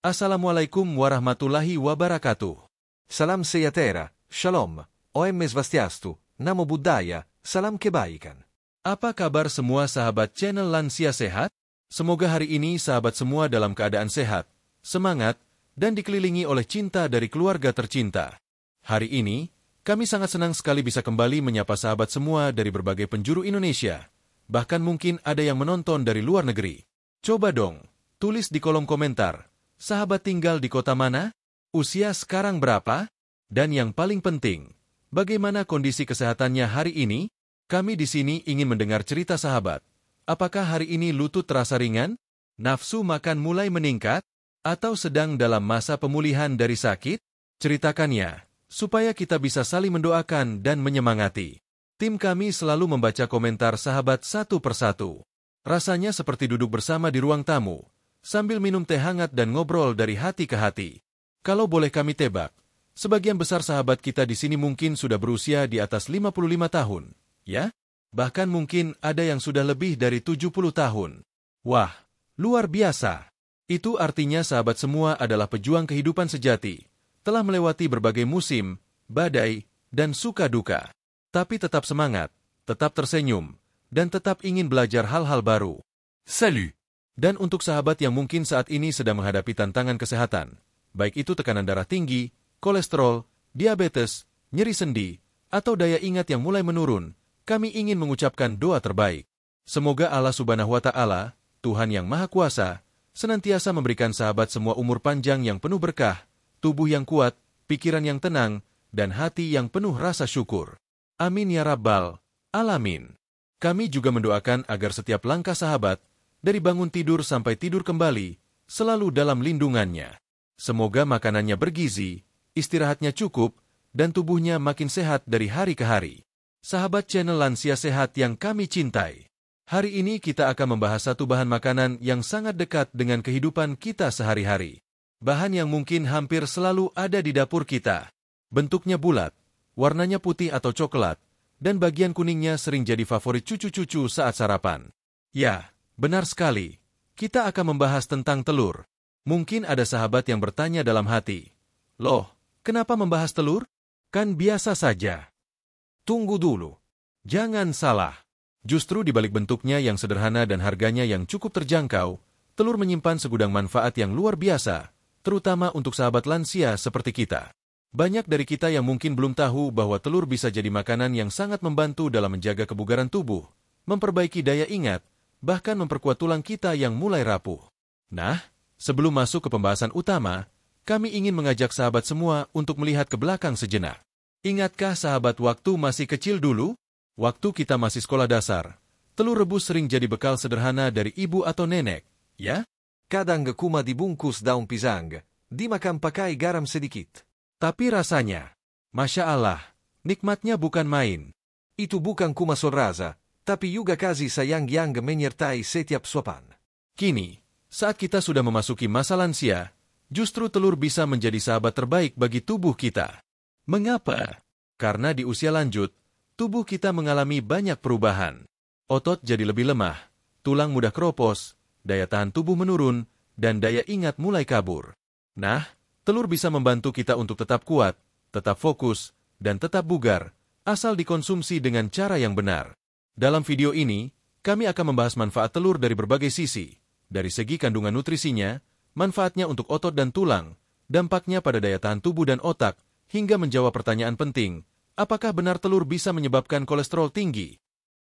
Assalamualaikum warahmatullahi wabarakatuh. Salam sejahtera, shalom, om swastiastu, namo buddhaya, salam kebaikan. Apa kabar semua sahabat channel Lansia Sehat? Semoga hari ini sahabat semua dalam keadaan sehat, semangat, dan dikelilingi oleh cinta dari keluarga tercinta. Hari ini, kami sangat senang sekali bisa kembali menyapa sahabat semua dari berbagai penjuru Indonesia. Bahkan mungkin ada yang menonton dari luar negeri. Coba dong, tulis di kolom komentar. Sahabat tinggal di kota mana? Usia sekarang berapa? Dan yang paling penting, bagaimana kondisi kesehatannya hari ini? Kami di sini ingin mendengar cerita sahabat. Apakah hari ini lutut terasa ringan? Nafsu makan mulai meningkat? Atau sedang dalam masa pemulihan dari sakit? Ceritakannya, supaya kita bisa saling mendoakan dan menyemangati. Tim kami selalu membaca komentar sahabat satu persatu. Rasanya seperti duduk bersama di ruang tamu, sambil minum teh hangat dan ngobrol dari hati ke hati. Kalau boleh kami tebak, sebagian besar sahabat kita di sini mungkin sudah berusia di atas 55 tahun, ya? Bahkan mungkin ada yang sudah lebih dari 70 tahun. Wah, luar biasa. Itu artinya sahabat semua adalah pejuang kehidupan sejati, telah melewati berbagai musim, badai, dan suka duka. Tapi tetap semangat, tetap tersenyum, dan tetap ingin belajar hal-hal baru. Salut! Dan untuk sahabat yang mungkin saat ini sedang menghadapi tantangan kesehatan, baik itu tekanan darah tinggi, kolesterol, diabetes, nyeri sendi, atau daya ingat yang mulai menurun, kami ingin mengucapkan doa terbaik. Semoga Allah Subhanahu wa Ta'ala, Tuhan yang Maha Kuasa, senantiasa memberikan sahabat semua umur panjang yang penuh berkah, tubuh yang kuat, pikiran yang tenang, dan hati yang penuh rasa syukur. Amin ya Rabbal Alamin. Kami juga mendoakan agar setiap langkah sahabat, dari bangun tidur sampai tidur kembali, selalu dalam lindungannya. Semoga makanannya bergizi, istirahatnya cukup, dan tubuhnya makin sehat dari hari ke hari. Sahabat channel Lansia Sehat yang kami cintai, hari ini kita akan membahas satu bahan makanan yang sangat dekat dengan kehidupan kita sehari-hari. Bahan yang mungkin hampir selalu ada di dapur kita. Bentuknya bulat, warnanya putih atau coklat, dan bagian kuningnya sering jadi favorit cucu-cucu saat sarapan. Ya, benar sekali. Kita akan membahas tentang telur. Mungkin ada sahabat yang bertanya dalam hati, "Loh, kenapa membahas telur? Kan biasa saja." Tunggu dulu. Jangan salah. Justru di balik bentuknya yang sederhana dan harganya yang cukup terjangkau, telur menyimpan segudang manfaat yang luar biasa, terutama untuk sahabat lansia seperti kita. Banyak dari kita yang mungkin belum tahu bahwa telur bisa jadi makanan yang sangat membantu dalam menjaga kebugaran tubuh, memperbaiki daya ingat, bahkan memperkuat tulang kita yang mulai rapuh. Nah, sebelum masuk ke pembahasan utama, kami ingin mengajak sahabat semua untuk melihat ke belakang sejenak. Ingatkah sahabat waktu masih kecil dulu? Waktu kita masih sekolah dasar, telur rebus sering jadi bekal sederhana dari ibu atau nenek, ya? Kadang kuma dibungkus daun pisang, dimakan pakai garam sedikit. Tapi rasanya, Masya Allah, nikmatnya bukan main. Itu bukan kuma rasa, tapi juga kasih sayang yang menyertai setiap suapan. Kini, saat kita sudah memasuki masa lansia, justru telur bisa menjadi sahabat terbaik bagi tubuh kita. Mengapa? Karena di usia lanjut, tubuh kita mengalami banyak perubahan. Otot jadi lebih lemah, tulang mudah keropos, daya tahan tubuh menurun, dan daya ingat mulai kabur. Nah, telur bisa membantu kita untuk tetap kuat, tetap fokus, dan tetap bugar, asal dikonsumsi dengan cara yang benar. Dalam video ini, kami akan membahas manfaat telur dari berbagai sisi, dari segi kandungan nutrisinya, manfaatnya untuk otot dan tulang, dampaknya pada daya tahan tubuh dan otak, hingga menjawab pertanyaan penting, apakah benar telur bisa menyebabkan kolesterol tinggi?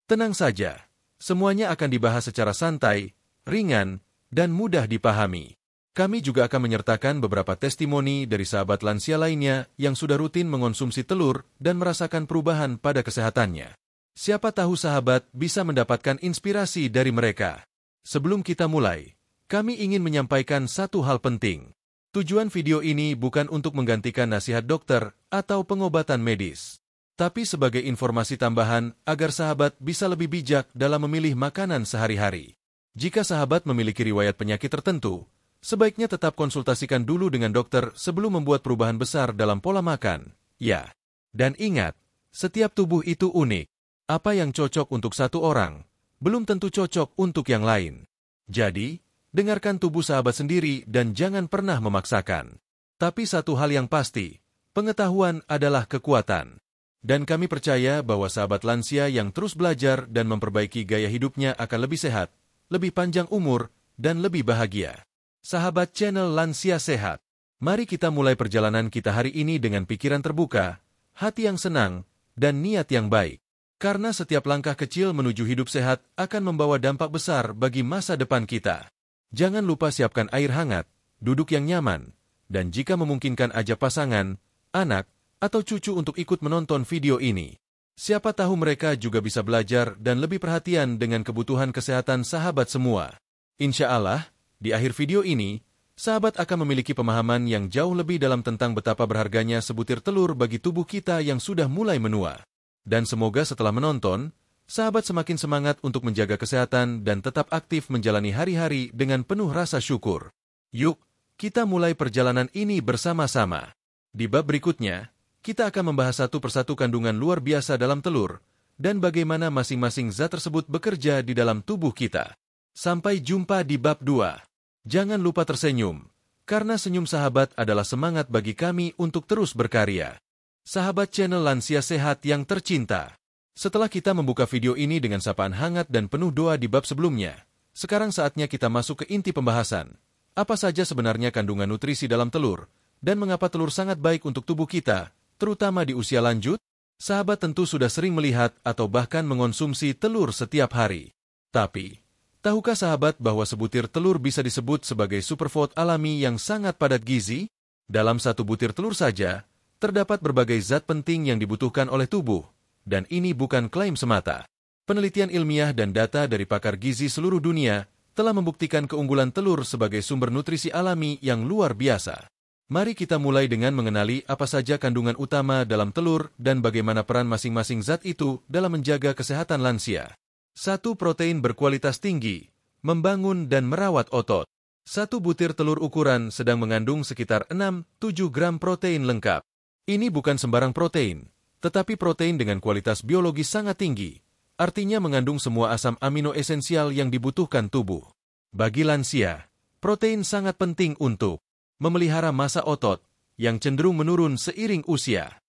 Tenang saja, semuanya akan dibahas secara santai, ringan, dan mudah dipahami. Kami juga akan menyertakan beberapa testimoni dari sahabat lansia lainnya yang sudah rutin mengonsumsi telur dan merasakan perubahan pada kesehatannya. Siapa tahu sahabat bisa mendapatkan inspirasi dari mereka. Sebelum kita mulai, kami ingin menyampaikan satu hal penting. Tujuan video ini bukan untuk menggantikan nasihat dokter atau pengobatan medis, tapi sebagai informasi tambahan agar sahabat bisa lebih bijak dalam memilih makanan sehari-hari. Jika sahabat memiliki riwayat penyakit tertentu, sebaiknya tetap konsultasikan dulu dengan dokter sebelum membuat perubahan besar dalam pola makan. Ya, dan ingat, setiap tubuh itu unik. Apa yang cocok untuk satu orang, belum tentu cocok untuk yang lain. Jadi, dengarkan tubuh sahabat sendiri dan jangan pernah memaksakan. Tapi satu hal yang pasti, pengetahuan adalah kekuatan. Dan kami percaya bahwa sahabat lansia yang terus belajar dan memperbaiki gaya hidupnya akan lebih sehat, lebih panjang umur, dan lebih bahagia. Sahabat channel Lansia Sehat, mari kita mulai perjalanan kita hari ini dengan pikiran terbuka, hati yang senang, dan niat yang baik. Karena setiap langkah kecil menuju hidup sehat akan membawa dampak besar bagi masa depan kita. Jangan lupa siapkan air hangat, duduk yang nyaman, dan jika memungkinkan ajak pasangan, anak, atau cucu untuk ikut menonton video ini. Siapa tahu mereka juga bisa belajar dan lebih perhatian dengan kebutuhan kesehatan sahabat semua. Insya Allah, di akhir video ini, sahabat akan memiliki pemahaman yang jauh lebih dalam tentang betapa berharganya sebutir telur bagi tubuh kita yang sudah mulai menua. Dan semoga setelah menonton, sahabat semakin semangat untuk menjaga kesehatan dan tetap aktif menjalani hari-hari dengan penuh rasa syukur. Yuk, kita mulai perjalanan ini bersama-sama. Di bab berikutnya, kita akan membahas satu persatu kandungan luar biasa dalam telur, dan bagaimana masing-masing zat tersebut bekerja di dalam tubuh kita. Sampai jumpa di bab 2. Jangan lupa tersenyum, karena senyum sahabat adalah semangat bagi kami untuk terus berkarya. Sahabat channel Lansia Sehat yang tercinta, setelah kita membuka video ini dengan sapaan hangat dan penuh doa di bab sebelumnya, sekarang saatnya kita masuk ke inti pembahasan. Apa saja sebenarnya kandungan nutrisi dalam telur, dan mengapa telur sangat baik untuk tubuh kita, terutama di usia lanjut? Sahabat tentu sudah sering melihat atau bahkan mengonsumsi telur setiap hari. Tapi, tahukah sahabat bahwa sebutir telur bisa disebut sebagai superfood alami yang sangat padat gizi? Dalam satu butir telur saja, terdapat berbagai zat penting yang dibutuhkan oleh tubuh, dan ini bukan klaim semata. Penelitian ilmiah dan data dari pakar gizi seluruh dunia telah membuktikan keunggulan telur sebagai sumber nutrisi alami yang luar biasa. Mari kita mulai dengan mengenali apa saja kandungan utama dalam telur dan bagaimana peran masing-masing zat itu dalam menjaga kesehatan lansia. 1. Protein berkualitas tinggi, membangun dan merawat otot. Satu butir telur ukuran sedang mengandung sekitar 6-7 gram protein lengkap. Ini bukan sembarang protein, tetapi protein dengan kualitas biologis sangat tinggi, artinya mengandung semua asam amino esensial yang dibutuhkan tubuh. Bagi lansia, protein sangat penting untuk memelihara massa otot yang cenderung menurun seiring usia,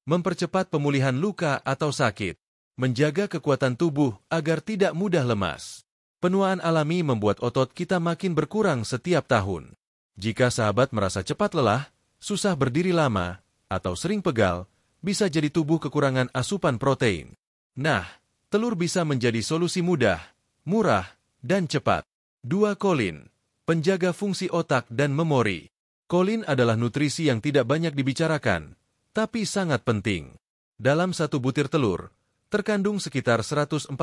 mempercepat pemulihan luka atau sakit, menjaga kekuatan tubuh agar tidak mudah lemas. Penuaan alami membuat otot kita makin berkurang setiap tahun. Jika sahabat merasa cepat lelah, susah berdiri lama, atau sering pegal, bisa jadi tubuh kekurangan asupan protein. Nah, telur bisa menjadi solusi mudah, murah, dan cepat. 2. Kolin, penjaga fungsi otak dan memori. Kolin adalah nutrisi yang tidak banyak dibicarakan, tapi sangat penting. Dalam satu butir telur, terkandung sekitar 147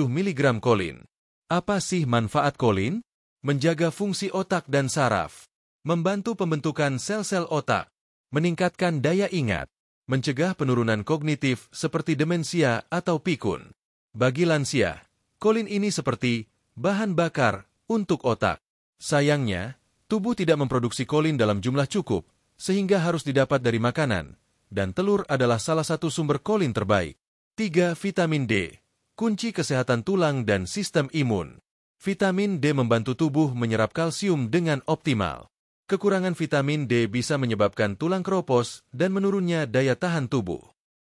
mg kolin. Apa sih manfaat kolin? Menjaga fungsi otak dan saraf, membantu pembentukan sel-sel otak, meningkatkan daya ingat, mencegah penurunan kognitif seperti demensia atau pikun. Bagi lansia, kolin ini seperti bahan bakar untuk otak. Sayangnya, tubuh tidak memproduksi kolin dalam jumlah cukup, sehingga harus didapat dari makanan, dan telur adalah salah satu sumber kolin terbaik. 3. Vitamin D, kunci kesehatan tulang dan sistem imun. Vitamin D membantu tubuh menyerap kalsium dengan optimal. Kekurangan vitamin D bisa menyebabkan tulang keropos dan menurunnya daya tahan tubuh.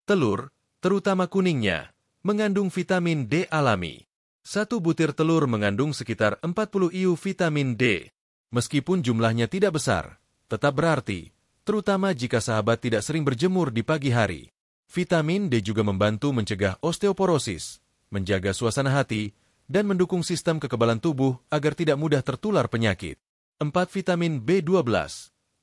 Telur, terutama kuningnya, mengandung vitamin D alami. Satu butir telur mengandung sekitar 40 IU vitamin D. Meskipun jumlahnya tidak besar, tetap berarti, terutama jika sahabat tidak sering berjemur di pagi hari. Vitamin D juga membantu mencegah osteoporosis, menjaga suasana hati, dan mendukung sistem kekebalan tubuh agar tidak mudah tertular penyakit. 4. Vitamin B12,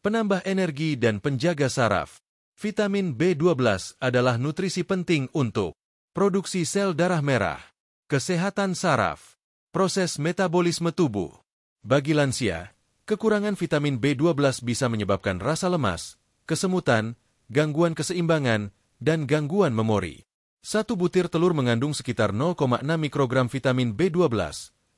penambah energi dan penjaga saraf. Vitamin B12 adalah nutrisi penting untuk produksi sel darah merah, kesehatan saraf, proses metabolisme tubuh. Bagi lansia, kekurangan vitamin B12 bisa menyebabkan rasa lemas, kesemutan, gangguan keseimbangan, dan gangguan memori. Satu butir telur mengandung sekitar 0,6 mikrogram vitamin B12,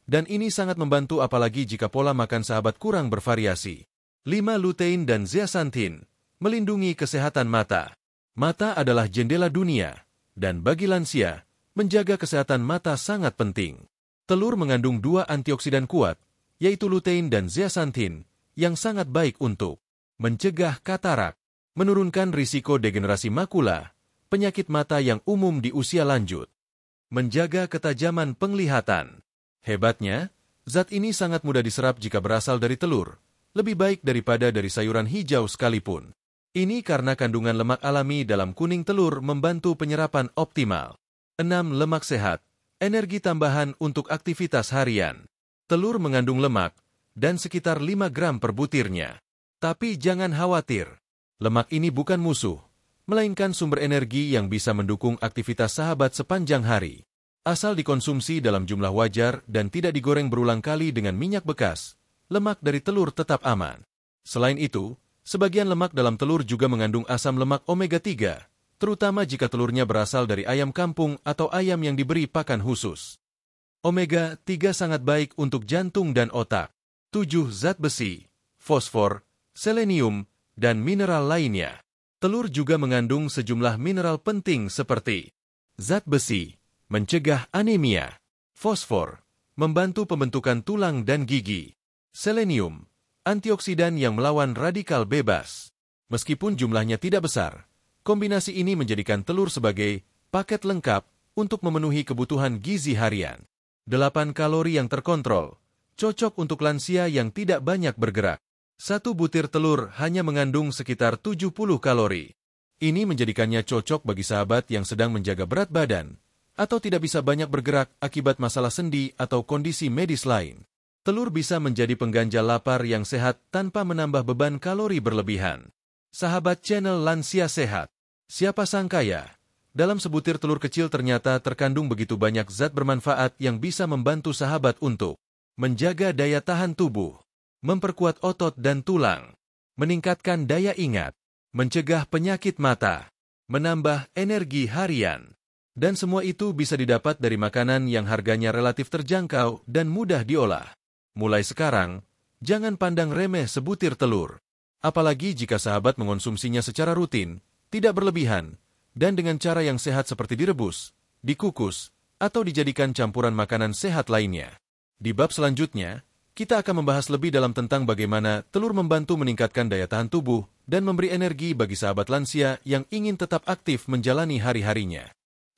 dan ini sangat membantu apalagi jika pola makan sahabat kurang bervariasi. 5. Lutein dan zeaxanthin, melindungi kesehatan mata. Mata adalah jendela dunia, dan bagi lansia, menjaga kesehatan mata sangat penting. Telur mengandung 2 antioksidan kuat, yaitu lutein dan zeaxanthin, yang sangat baik untuk mencegah katarak, menurunkan risiko degenerasi makula, penyakit mata yang umum di usia lanjut, menjaga ketajaman penglihatan. Hebatnya, zat ini sangat mudah diserap jika berasal dari telur, lebih baik daripada dari sayuran hijau sekalipun. Ini karena kandungan lemak alami dalam kuning telur membantu penyerapan optimal. 6. Lemak sehat, energi tambahan untuk aktivitas harian. Telur mengandung lemak, dan sekitar 5 gram per butirnya. Tapi jangan khawatir, lemak ini bukan musuh, melainkan sumber energi yang bisa mendukung aktivitas sahabat sepanjang hari. Asal dikonsumsi dalam jumlah wajar dan tidak digoreng berulang kali dengan minyak bekas, lemak dari telur tetap aman. Selain itu, sebagian lemak dalam telur juga mengandung asam lemak omega-3, terutama jika telurnya berasal dari ayam kampung atau ayam yang diberi pakan khusus. Omega-3 sangat baik untuk jantung dan otak. 7. Zat besi, fosfor, selenium, dan mineral lainnya. Telur juga mengandung sejumlah mineral penting seperti zat besi, mencegah anemia, fosfor, membantu pembentukan tulang dan gigi, selenium, antioksidan yang melawan radikal bebas. Meskipun jumlahnya tidak besar, kombinasi ini menjadikan telur sebagai paket lengkap untuk memenuhi kebutuhan gizi harian. 8 kalori yang terkontrol, cocok untuk lansia yang tidak banyak bergerak. Satu butir telur hanya mengandung sekitar 70 kalori. Ini menjadikannya cocok bagi sahabat yang sedang menjaga berat badan atau tidak bisa banyak bergerak akibat masalah sendi atau kondisi medis lain. Telur bisa menjadi pengganjal lapar yang sehat tanpa menambah beban kalori berlebihan. Sahabat channel Lansia Sehat, siapa sangka ya, dalam sebutir telur kecil ternyata terkandung begitu banyak zat bermanfaat yang bisa membantu sahabat untuk menjaga daya tahan tubuh, memperkuat otot dan tulang, meningkatkan daya ingat, mencegah penyakit mata, menambah energi harian. Dan semua itu bisa didapat dari makanan yang harganya relatif terjangkau dan mudah diolah. Mulai sekarang, jangan pandang remeh sebutir telur. Apalagi jika sahabat mengonsumsinya secara rutin, tidak berlebihan, dan dengan cara yang sehat seperti direbus, dikukus, atau dijadikan campuran makanan sehat lainnya. Di bab selanjutnya, kita akan membahas lebih dalam tentang bagaimana telur membantu meningkatkan daya tahan tubuh dan memberi energi bagi sahabat lansia yang ingin tetap aktif menjalani hari-harinya.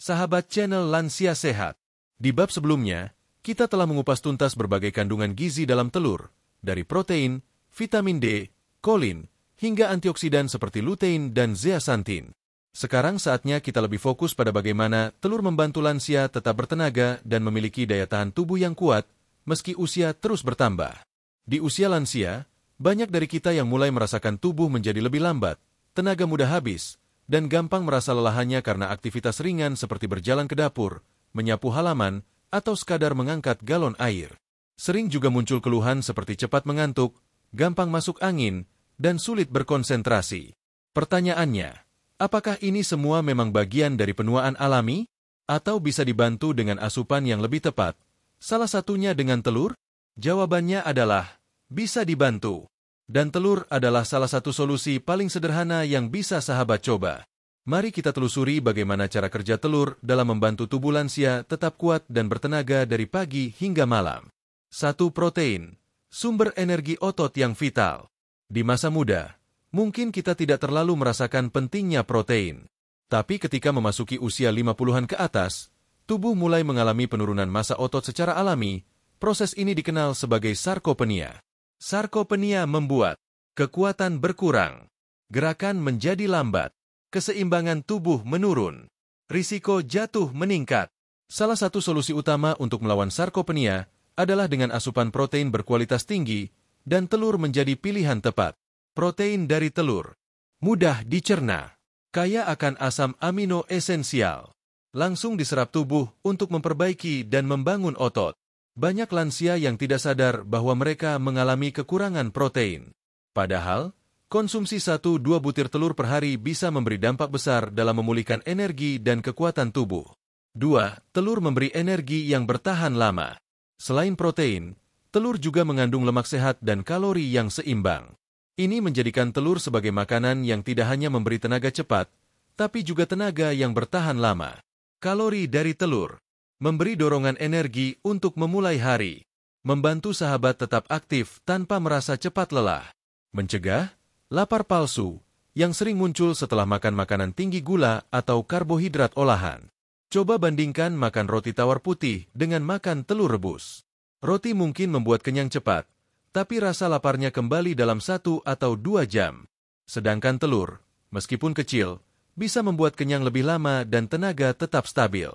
Sahabat channel Lansia Sehat, di bab sebelumnya, kita telah mengupas tuntas berbagai kandungan gizi dalam telur, dari protein, vitamin D, kolin, hingga antioksidan seperti lutein dan zeaxanthin. Sekarang saatnya kita lebih fokus pada bagaimana telur membantu lansia tetap bertenaga dan memiliki daya tahan tubuh yang kuat, meski usia terus bertambah. Di usia lansia, banyak dari kita yang mulai merasakan tubuh menjadi lebih lambat, tenaga mudah habis, dan gampang merasa lelahannya karena aktivitas ringan seperti berjalan ke dapur, menyapu halaman, atau sekadar mengangkat galon air. Sering juga muncul keluhan seperti cepat mengantuk, gampang masuk angin, dan sulit berkonsentrasi. Pertanyaannya, apakah ini semua memang bagian dari penuaan alami? Atau bisa dibantu dengan asupan yang lebih tepat? Salah satunya dengan telur? Jawabannya adalah, bisa dibantu. Dan telur adalah salah satu solusi paling sederhana yang bisa sahabat coba. Mari kita telusuri bagaimana cara kerja telur dalam membantu tubuh lansia tetap kuat dan bertenaga dari pagi hingga malam. 1. Protein, sumber energi otot yang vital. Di masa muda, mungkin kita tidak terlalu merasakan pentingnya protein. Tapi ketika memasuki usia 50-an ke atas, tubuh mulai mengalami penurunan massa otot secara alami. Proses ini dikenal sebagai sarkopenia. Sarkopenia membuat kekuatan berkurang, gerakan menjadi lambat, keseimbangan tubuh menurun, risiko jatuh meningkat. Salah satu solusi utama untuk melawan sarkopenia adalah dengan asupan protein berkualitas tinggi dan telur menjadi pilihan tepat. Protein dari telur mudah dicerna, kaya akan asam amino esensial, langsung diserap tubuh untuk memperbaiki dan membangun otot. Banyak lansia yang tidak sadar bahwa mereka mengalami kekurangan protein. Padahal, konsumsi 1-2 butir telur per hari bisa memberi dampak besar dalam memulihkan energi dan kekuatan tubuh. 2. Telur memberi energi yang bertahan lama. Selain protein, telur juga mengandung lemak sehat dan kalori yang seimbang. Ini menjadikan telur sebagai makanan yang tidak hanya memberi tenaga cepat, tapi juga tenaga yang bertahan lama. Kalori dari telur memberi dorongan energi untuk memulai hari. Membantu sahabat tetap aktif tanpa merasa cepat lelah. Mencegah lapar palsu yang sering muncul setelah makan makanan tinggi gula atau karbohidrat olahan. Coba bandingkan makan roti tawar putih dengan makan telur rebus. Roti mungkin membuat kenyang cepat, tapi rasa laparnya kembali dalam 1 atau 2 jam. Sedangkan telur, meskipun kecil, bisa membuat kenyang lebih lama dan tenaga tetap stabil.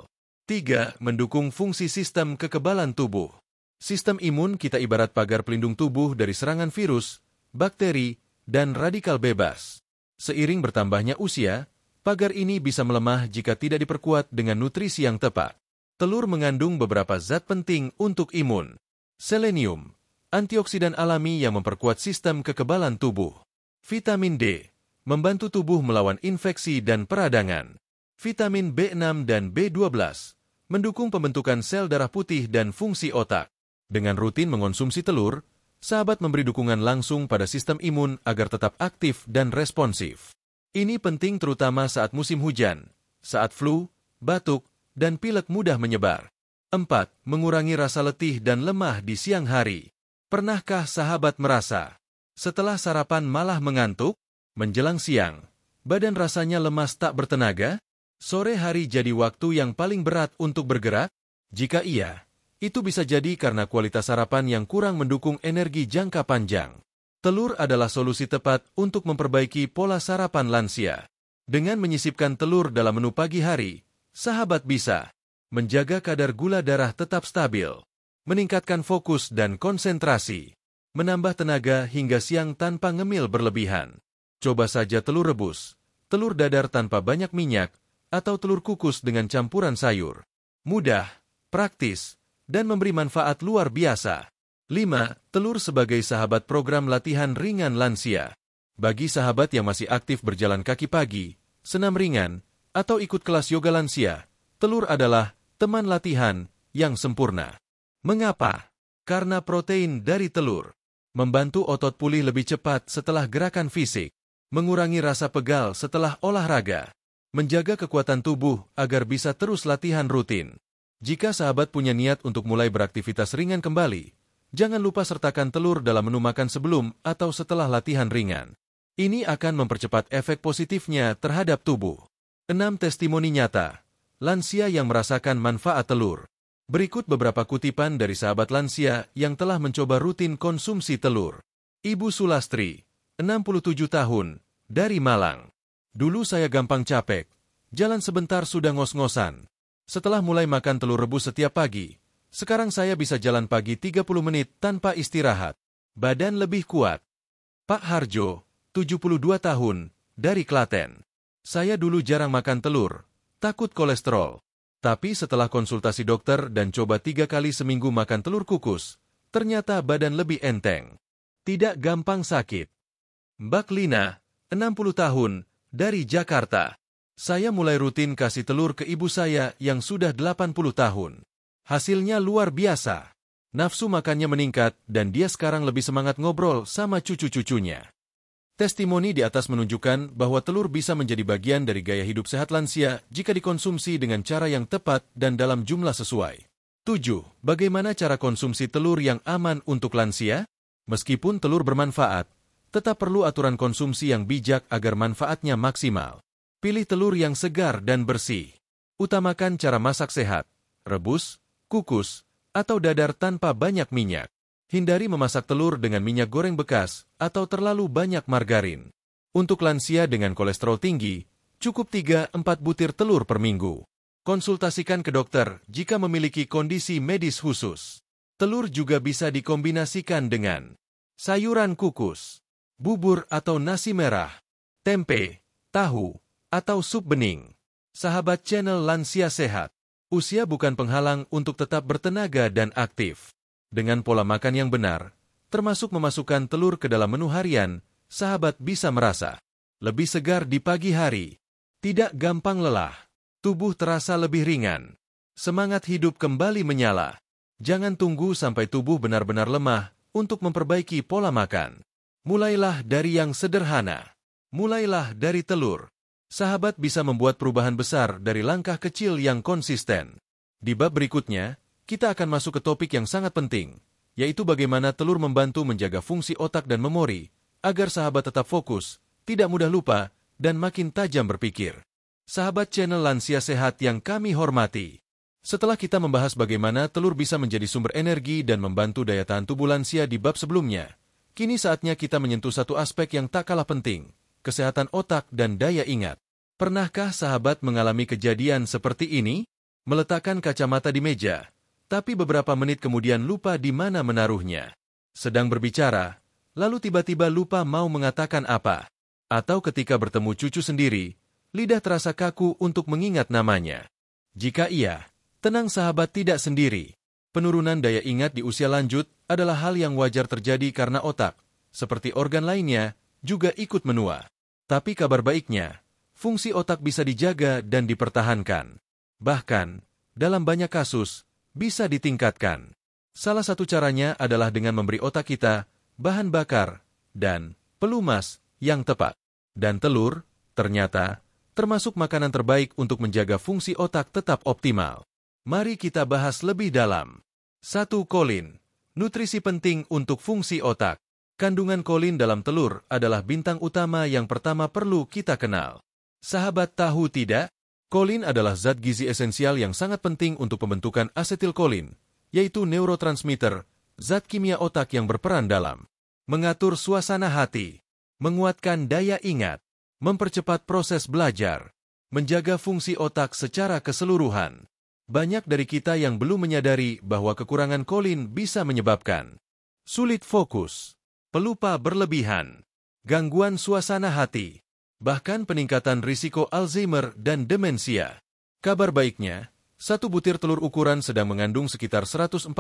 3. Mendukung fungsi sistem kekebalan tubuh. Sistem imun kita ibarat pagar pelindung tubuh dari serangan virus, bakteri, dan radikal bebas. Seiring bertambahnya usia, pagar ini bisa melemah jika tidak diperkuat dengan nutrisi yang tepat. Telur mengandung beberapa zat penting untuk imun. Selenium, antioksidan alami yang memperkuat sistem kekebalan tubuh. Vitamin D, membantu tubuh melawan infeksi dan peradangan. Vitamin B6 dan B12, mendukung pembentukan sel darah putih dan fungsi otak. Dengan rutin mengonsumsi telur, sahabat memberi dukungan langsung pada sistem imun agar tetap aktif dan responsif. Ini penting terutama saat musim hujan, saat flu, batuk, dan pilek mudah menyebar. 4. Mengurangi rasa letih dan lemah di siang hari. Pernahkah sahabat merasa, setelah sarapan malah mengantuk? Menjelang siang, badan rasanya lemas tak bertenaga? Sore hari jadi waktu yang paling berat untuk bergerak? Jika iya, itu bisa jadi karena kualitas sarapan yang kurang mendukung energi jangka panjang. Telur adalah solusi tepat untuk memperbaiki pola sarapan lansia. Dengan menyisipkan telur dalam menu pagi hari, sahabat bisa menjaga kadar gula darah tetap stabil, meningkatkan fokus dan konsentrasi, menambah tenaga hingga siang tanpa ngemil berlebihan. Coba saja telur rebus, telur dadar tanpa banyak minyak, atau telur kukus dengan campuran sayur. Mudah, praktis, dan memberi manfaat luar biasa. 5. Telur sebagai sahabat program latihan ringan lansia. Bagi sahabat yang masih aktif berjalan kaki pagi, senam ringan, atau ikut kelas yoga lansia, telur adalah teman latihan yang sempurna. Mengapa? Karena protein dari telur membantu otot pulih lebih cepat setelah gerakan fisik, mengurangi rasa pegal setelah olahraga, menjaga kekuatan tubuh agar bisa terus latihan rutin. Jika sahabat punya niat untuk mulai beraktivitas ringan kembali, jangan lupa sertakan telur dalam menu makan sebelum atau setelah latihan ringan. Ini akan mempercepat efek positifnya terhadap tubuh. 6. Testimoni nyata lansia yang merasakan manfaat telur. Berikut beberapa kutipan dari sahabat lansia yang telah mencoba rutin konsumsi telur. Ibu Sulastri, 67 tahun, dari Malang. Dulu saya gampang capek, jalan sebentar sudah ngos-ngosan. Setelah mulai makan telur rebus setiap pagi, sekarang saya bisa jalan pagi 30 menit tanpa istirahat. Badan lebih kuat. Pak Harjo, 72 tahun, dari Klaten. Saya dulu jarang makan telur, takut kolesterol. Tapi setelah konsultasi dokter dan coba 3 kali seminggu makan telur kukus, ternyata badan lebih enteng. Tidak gampang sakit. Mbak Lina, 60 tahun, dari Jakarta. Saya mulai rutin kasih telur ke ibu saya yang sudah 80 tahun. Hasilnya luar biasa. Nafsu makannya meningkat dan dia sekarang lebih semangat ngobrol sama cucu-cucunya. Testimoni di atas menunjukkan bahwa telur bisa menjadi bagian dari gaya hidup sehat lansia jika dikonsumsi dengan cara yang tepat dan dalam jumlah sesuai. 7. Bagaimana cara konsumsi telur yang aman untuk lansia? Meskipun telur bermanfaat, tetap perlu aturan konsumsi yang bijak agar manfaatnya maksimal. Pilih telur yang segar dan bersih. Utamakan cara masak sehat, rebus, kukus, atau dadar tanpa banyak minyak. Hindari memasak telur dengan minyak goreng bekas atau terlalu banyak margarin. Untuk lansia dengan kolesterol tinggi, cukup 3-4 butir telur per minggu. Konsultasikan ke dokter jika memiliki kondisi medis khusus. Telur juga bisa dikombinasikan dengan sayuran kukus, bubur atau nasi merah, tempe, tahu, atau sup bening. Sahabat channel Lansia Sehat, usia bukan penghalang untuk tetap bertenaga dan aktif. Dengan pola makan yang benar, termasuk memasukkan telur ke dalam menu harian, sahabat bisa merasa lebih segar di pagi hari, tidak gampang lelah, tubuh terasa lebih ringan, semangat hidup kembali menyala. Jangan tunggu sampai tubuh benar-benar lemah untuk memperbaiki pola makan. Mulailah dari yang sederhana. Mulailah dari telur. Sahabat bisa membuat perubahan besar dari langkah kecil yang konsisten. Di bab berikutnya, kita akan masuk ke topik yang sangat penting, yaitu bagaimana telur membantu menjaga fungsi otak dan memori, agar sahabat tetap fokus, tidak mudah lupa, dan makin tajam berpikir. Sahabat channel Lansia Sehat yang kami hormati, setelah kita membahas bagaimana telur bisa menjadi sumber energi dan membantu daya tahan tubuh lansia di bab sebelumnya, kini saatnya kita menyentuh satu aspek yang tak kalah penting, kesehatan otak dan daya ingat. Pernahkah sahabat mengalami kejadian seperti ini? Meletakkan kacamata di meja, tapi beberapa menit kemudian lupa di mana menaruhnya. Sedang berbicara, lalu tiba-tiba lupa mau mengatakan apa. Atau ketika bertemu cucu sendiri, lidah terasa kaku untuk mengingat namanya. Jika iya, tenang sahabat, tidak sendiri. Penurunan daya ingat di usia lanjut adalah hal yang wajar terjadi karena otak, seperti organ lainnya, juga ikut menua. Tapi kabar baiknya, fungsi otak bisa dijaga dan dipertahankan. Bahkan, dalam banyak kasus, bisa ditingkatkan. Salah satu caranya adalah dengan memberi otak kita bahan bakar dan pelumas yang tepat. Dan telur, ternyata, termasuk makanan terbaik untuk menjaga fungsi otak tetap optimal. Mari kita bahas lebih dalam. 1. Kolin. Nutrisi penting untuk fungsi otak. Kandungan kolin dalam telur adalah bintang utama yang pertama perlu kita kenal. Sahabat tahu tidak? Kolin adalah zat gizi esensial yang sangat penting untuk pembentukan asetilkolin, yaitu neurotransmitter, zat kimia otak yang berperan dalam mengatur suasana hati, menguatkan daya ingat, mempercepat proses belajar, menjaga fungsi otak secara keseluruhan. Banyak dari kita yang belum menyadari bahwa kekurangan kolin bisa menyebabkan sulit fokus, pelupa berlebihan, gangguan suasana hati, bahkan peningkatan risiko Alzheimer dan demensia. Kabar baiknya, satu butir telur ukuran sedang mengandung sekitar 147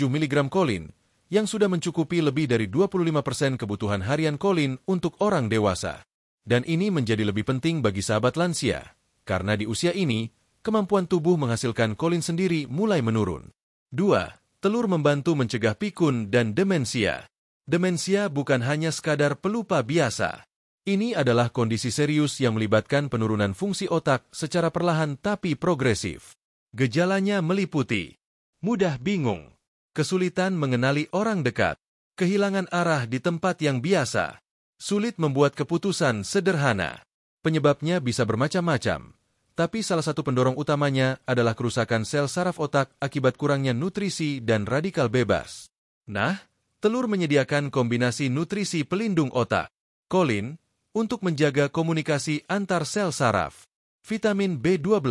mg kolin, yang sudah mencukupi lebih dari 25% kebutuhan harian kolin untuk orang dewasa. Dan ini menjadi lebih penting bagi sahabat lansia, karena di usia ini, kemampuan tubuh menghasilkan kolin sendiri mulai menurun. 2. Telur membantu mencegah pikun dan demensia. Demensia bukan hanya sekadar pelupa biasa. Ini adalah kondisi serius yang melibatkan penurunan fungsi otak secara perlahan tapi progresif. Gejalanya meliputi mudah bingung, kesulitan mengenali orang dekat, kehilangan arah di tempat yang biasa, sulit membuat keputusan sederhana. Penyebabnya bisa bermacam-macam, tapi salah satu pendorong utamanya adalah kerusakan sel saraf otak akibat kurangnya nutrisi dan radikal bebas. Nah, telur menyediakan kombinasi nutrisi pelindung otak, kolin, untuk menjaga komunikasi antar sel saraf, vitamin B12,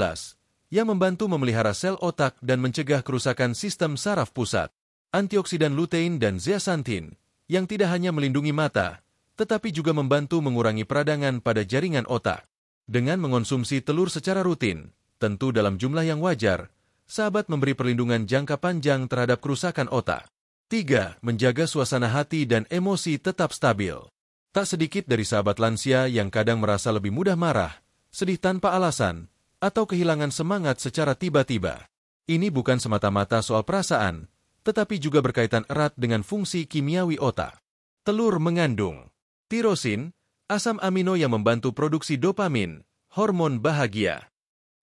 yang membantu memelihara sel otak dan mencegah kerusakan sistem saraf pusat, antioksidan lutein dan zeaxanthin, yang tidak hanya melindungi mata, tetapi juga membantu mengurangi peradangan pada jaringan otak. Dengan mengonsumsi telur secara rutin, tentu dalam jumlah yang wajar, sahabat memberi perlindungan jangka panjang terhadap kerusakan otak. 3. Menjaga suasana hati dan emosi tetap stabil. Tak sedikit dari sahabat lansia yang kadang merasa lebih mudah marah, sedih tanpa alasan, atau kehilangan semangat secara tiba-tiba. Ini bukan semata-mata soal perasaan, tetapi juga berkaitan erat dengan fungsi kimiawi otak. Telur mengandung tirosin, asam amino yang membantu produksi dopamin, hormon bahagia,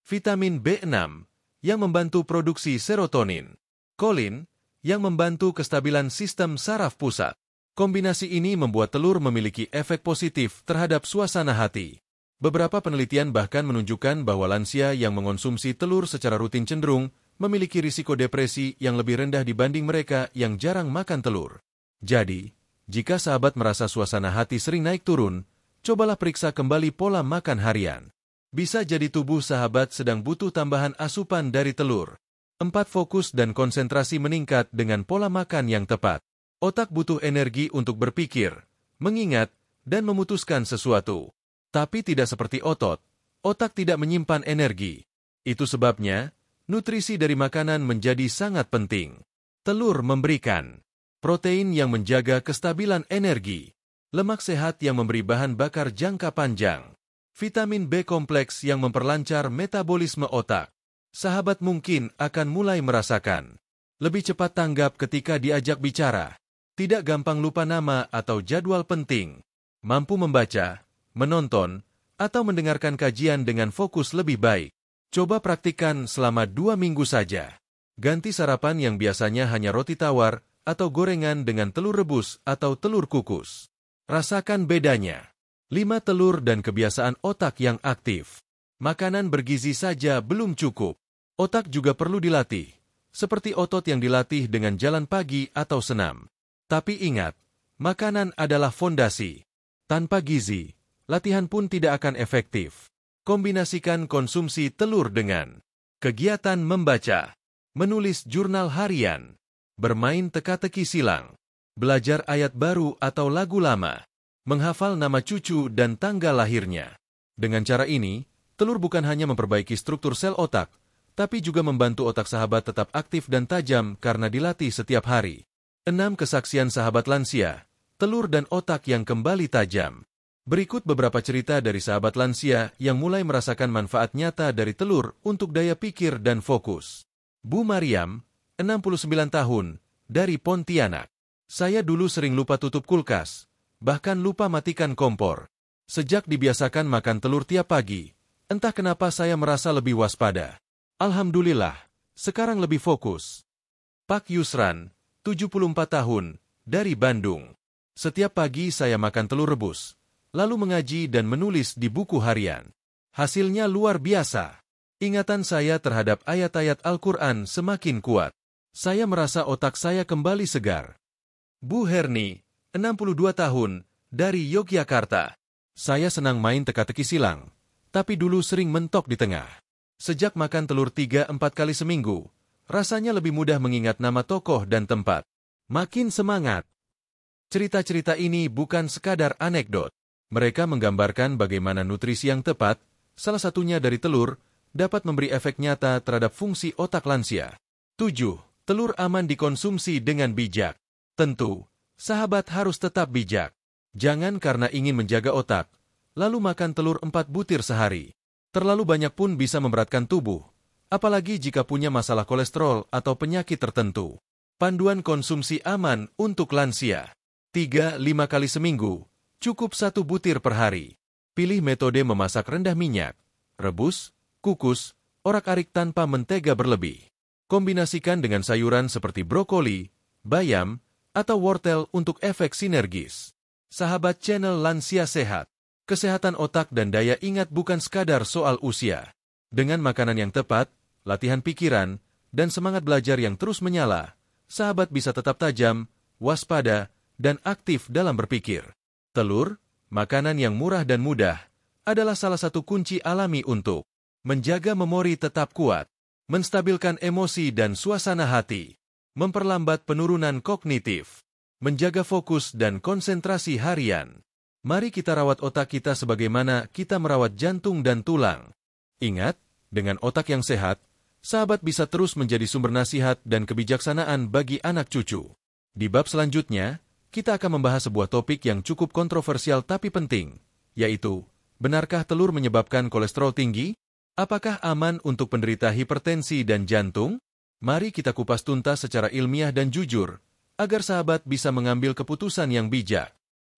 vitamin B6, yang membantu produksi serotonin, kolin, yang membantu kestabilan sistem saraf pusat. Kombinasi ini membuat telur memiliki efek positif terhadap suasana hati. Beberapa penelitian bahkan menunjukkan bahwa lansia yang mengonsumsi telur secara rutin cenderung memiliki risiko depresi yang lebih rendah dibanding mereka yang jarang makan telur. Jadi, jika sahabat merasa suasana hati sering naik turun, cobalah periksa kembali pola makan harian. Bisa jadi tubuh sahabat sedang butuh tambahan asupan dari telur. 4. Fokus dan konsentrasi meningkat dengan pola makan yang tepat. Otak butuh energi untuk berpikir, mengingat, dan memutuskan sesuatu. Tapi tidak seperti otot, otak tidak menyimpan energi. Itu sebabnya, nutrisi dari makanan menjadi sangat penting. Telur memberikan protein yang menjaga kestabilan energi, lemak sehat yang memberi bahan bakar jangka panjang, vitamin B kompleks yang memperlancar metabolisme otak. Sahabat mungkin akan mulai merasakan lebih cepat tanggap ketika diajak bicara, tidak gampang lupa nama atau jadwal penting, mampu membaca, menonton, atau mendengarkan kajian dengan fokus lebih baik. Coba praktikkan selama 2 minggu saja. Ganti sarapan yang biasanya hanya roti tawar atau gorengan dengan telur rebus atau telur kukus. Rasakan bedanya. 5 telur dan kebiasaan otak yang aktif. Makanan bergizi saja belum cukup. Otak juga perlu dilatih, seperti otot yang dilatih dengan jalan pagi atau senam. Tapi ingat, makanan adalah fondasi. Tanpa gizi, latihan pun tidak akan efektif. Kombinasikan konsumsi telur dengan kegiatan membaca, menulis jurnal harian, bermain teka-teki silang, belajar ayat baru atau lagu lama, menghafal nama cucu dan tanggal lahirnya. Dengan cara ini, telur bukan hanya memperbaiki struktur sel otak, tapi juga membantu otak sahabat tetap aktif dan tajam karena dilatih setiap hari. 6 kesaksian sahabat lansia, telur dan otak yang kembali tajam. Berikut beberapa cerita dari sahabat lansia yang mulai merasakan manfaat nyata dari telur untuk daya pikir dan fokus. Bu Mariam, 69 tahun, dari Pontianak. Saya dulu sering lupa tutup kulkas, bahkan lupa matikan kompor. Sejak dibiasakan makan telur tiap pagi, entah kenapa saya merasa lebih waspada. Alhamdulillah, sekarang lebih fokus. Pak Yusran, 74 tahun, dari Bandung. Setiap pagi saya makan telur rebus, lalu mengaji dan menulis di buku harian. Hasilnya luar biasa. Ingatan saya terhadap ayat-ayat Al-Quran semakin kuat. Saya merasa otak saya kembali segar. Bu Herni, 62 tahun, dari Yogyakarta. Saya senang main teka-teki silang, tapi dulu sering mentok di tengah. Sejak makan telur 3-4 kali seminggu, rasanya lebih mudah mengingat nama tokoh dan tempat. Makin semangat. Cerita-cerita ini bukan sekadar anekdot. Mereka menggambarkan bagaimana nutrisi yang tepat, salah satunya dari telur, dapat memberi efek nyata terhadap fungsi otak lansia. 7. Telur aman dikonsumsi dengan bijak. Tentu, sahabat harus tetap bijak. Jangan karena ingin menjaga otak, lalu makan telur 4 butir sehari. Terlalu banyak pun bisa memberatkan tubuh, apalagi jika punya masalah kolesterol atau penyakit tertentu. Panduan konsumsi aman untuk lansia. 3-5 kali seminggu. Cukup 1 butir per hari. Pilih metode memasak rendah minyak, rebus, kukus, orak-arik tanpa mentega berlebih. Kombinasikan dengan sayuran seperti brokoli, bayam, atau wortel untuk efek sinergis. Sahabat channel Lansia Sehat. Kesehatan otak dan daya ingat bukan sekadar soal usia. Dengan makanan yang tepat, latihan pikiran, dan semangat belajar yang terus menyala, sahabat bisa tetap tajam, waspada, dan aktif dalam berpikir. Telur, makanan yang murah dan mudah, adalah salah satu kunci alami untuk menjaga memori tetap kuat, menstabilkan emosi dan suasana hati, memperlambat penurunan kognitif, menjaga fokus dan konsentrasi harian. Mari kita rawat otak kita sebagaimana kita merawat jantung dan tulang. Ingat, dengan otak yang sehat, sahabat bisa terus menjadi sumber nasihat dan kebijaksanaan bagi anak cucu. Di bab selanjutnya, kita akan membahas sebuah topik yang cukup kontroversial tapi penting, yaitu, benarkah telur menyebabkan kolesterol tinggi? Apakah aman untuk penderita hipertensi dan jantung? Mari kita kupas tuntas secara ilmiah dan jujur, agar sahabat bisa mengambil keputusan yang bijak.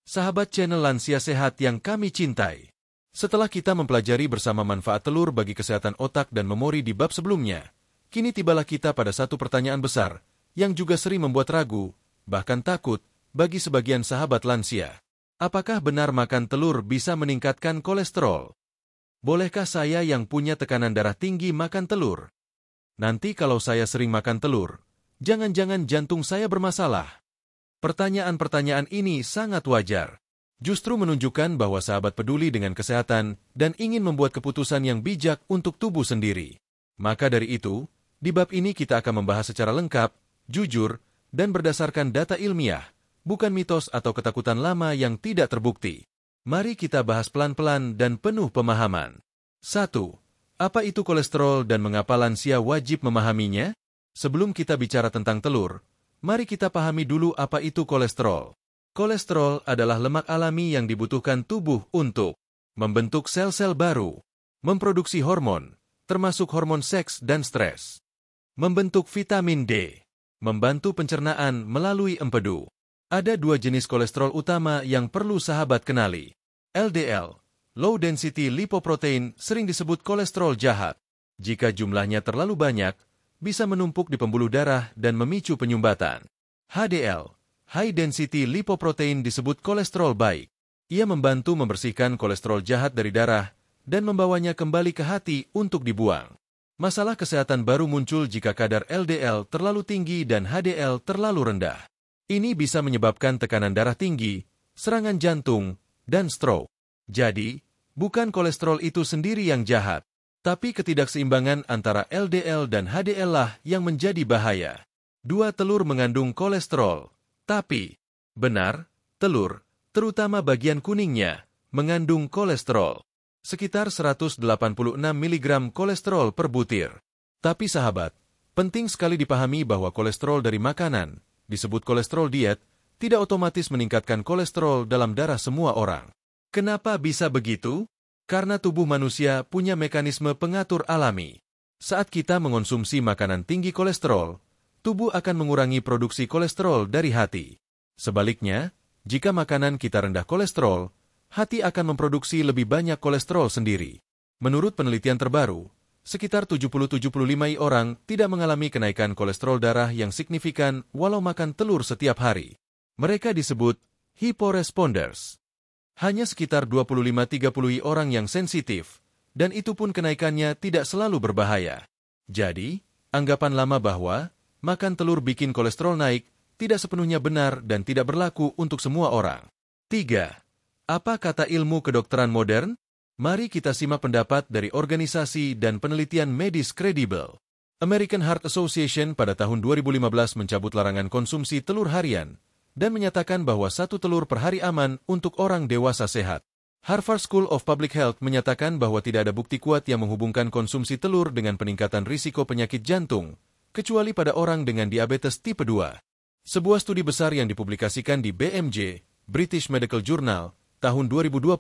Sahabat channel Lansia Sehat yang kami cintai. Setelah kita mempelajari bersama manfaat telur bagi kesehatan otak dan memori di bab sebelumnya, kini tibalah kita pada satu pertanyaan besar, yang juga sering membuat ragu, bahkan takut, bagi sebagian sahabat lansia. Apakah benar makan telur bisa meningkatkan kolesterol? Bolehkah saya yang punya tekanan darah tinggi makan telur? Nanti kalau saya sering makan telur, jangan-jangan jantung saya bermasalah? Pertanyaan-pertanyaan ini sangat wajar. Justru menunjukkan bahwa sahabat peduli dengan kesehatan dan ingin membuat keputusan yang bijak untuk tubuh sendiri. Maka dari itu, di bab ini kita akan membahas secara lengkap, jujur, dan berdasarkan data ilmiah, bukan mitos atau ketakutan lama yang tidak terbukti. Mari kita bahas pelan-pelan dan penuh pemahaman. 1. Apa itu kolesterol dan mengapa lansia wajib memahaminya? Sebelum kita bicara tentang telur, mari kita pahami dulu apa itu kolesterol. Kolesterol adalah lemak alami yang dibutuhkan tubuh untuk membentuk sel-sel baru, memproduksi hormon, termasuk hormon seks dan stres, membentuk vitamin D, membantu pencernaan melalui empedu. Ada 2 jenis kolesterol utama yang perlu sahabat kenali. LDL, low density lipoprotein, sering disebut kolesterol jahat. Jika jumlahnya terlalu banyak, bisa menumpuk di pembuluh darah dan memicu penyumbatan. HDL, High Density Lipoprotein, disebut kolesterol baik. Ia membantu membersihkan kolesterol jahat dari darah dan membawanya kembali ke hati untuk dibuang. Masalah kesehatan baru muncul jika kadar LDL terlalu tinggi dan HDL terlalu rendah. Ini bisa menyebabkan tekanan darah tinggi, serangan jantung, dan stroke. Jadi, bukan kolesterol itu sendiri yang jahat, tapi ketidakseimbangan antara LDL dan HDL lah yang menjadi bahaya. 2. Telur mengandung kolesterol. Tapi, benar, telur, terutama bagian kuningnya, mengandung kolesterol. Sekitar 186 mg kolesterol per butir. Tapi sahabat, penting sekali dipahami bahwa kolesterol dari makanan, disebut kolesterol diet, tidak otomatis meningkatkan kolesterol dalam darah semua orang. Kenapa bisa begitu? Karena tubuh manusia punya mekanisme pengatur alami. Saat kita mengonsumsi makanan tinggi kolesterol, tubuh akan mengurangi produksi kolesterol dari hati. Sebaliknya, jika makanan kita rendah kolesterol, hati akan memproduksi lebih banyak kolesterol sendiri. Menurut penelitian terbaru, sekitar 70-75 orang tidak mengalami kenaikan kolesterol darah yang signifikan walau makan telur setiap hari. Mereka disebut hyporesponders. Hanya sekitar 25-30 orang yang sensitif, dan itu pun kenaikannya tidak selalu berbahaya. Jadi, anggapan lama bahwa makan telur bikin kolesterol naik tidak sepenuhnya benar dan tidak berlaku untuk semua orang. 3. Apa kata ilmu kedokteran modern? Mari kita simak pendapat dari organisasi dan penelitian medis kredibel. American Heart Association pada tahun 2015 mencabut larangan konsumsi telur harian dan menyatakan bahwa 1 telur per hari aman untuk orang dewasa sehat. Harvard School of Public Health menyatakan bahwa tidak ada bukti kuat yang menghubungkan konsumsi telur dengan peningkatan risiko penyakit jantung, kecuali pada orang dengan diabetes tipe 2. Sebuah studi besar yang dipublikasikan di BMJ, British Medical Journal, tahun 2020,